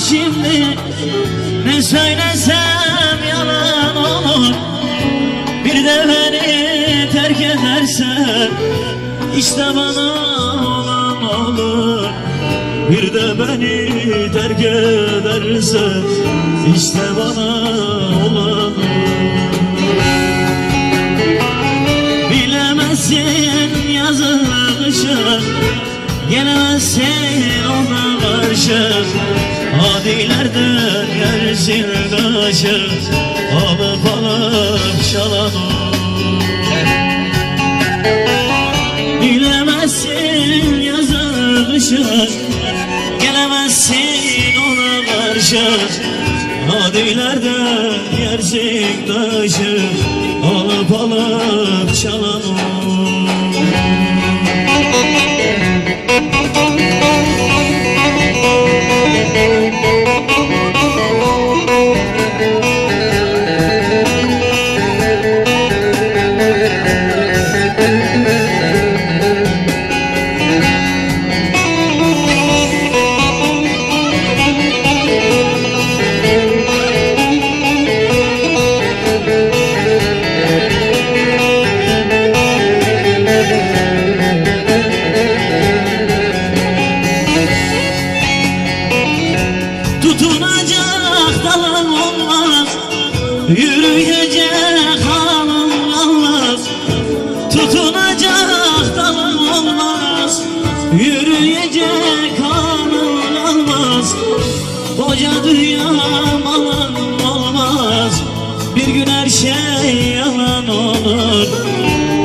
şimdi ne söylesem yalan olur. Bir de beni terk ederse işte bana olan olur. Bir de beni terk ederse işte bana olan olur. Bilemezsin yazı kışı, gelemezsin ona karşı. Adilerden yersin taşı, alıp alıp çalan olur. Bilemezsin yazı kışı, gelemezsin ona karşı. Adilerden yersin taşı, alıp alıp çalan olur. Tutunacak dalım olmaz, yürüyecek halım olmaz. Tutunacak dalım olmaz, yürüyecek halım olmaz. Koca dünyam alan olmaz, bir gün her şey yalan olur.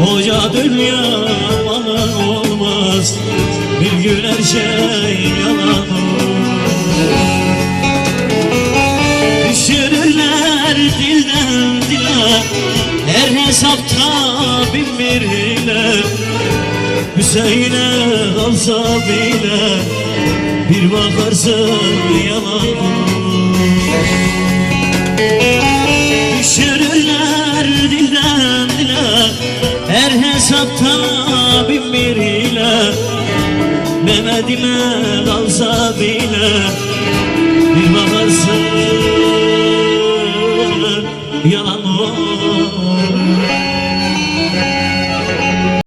Koca dünyam alan olmaz, bir gün her şey yalan olur. Düşürürler dilden dile, her hesapta bin bir hile. Hüseyin'e kalsa bile bir bakarsın yalan olur. Düşürürler dilden dile, her hesapta bin bir hile. Mehmet'ime kalsa bile bir bakarsın yalan.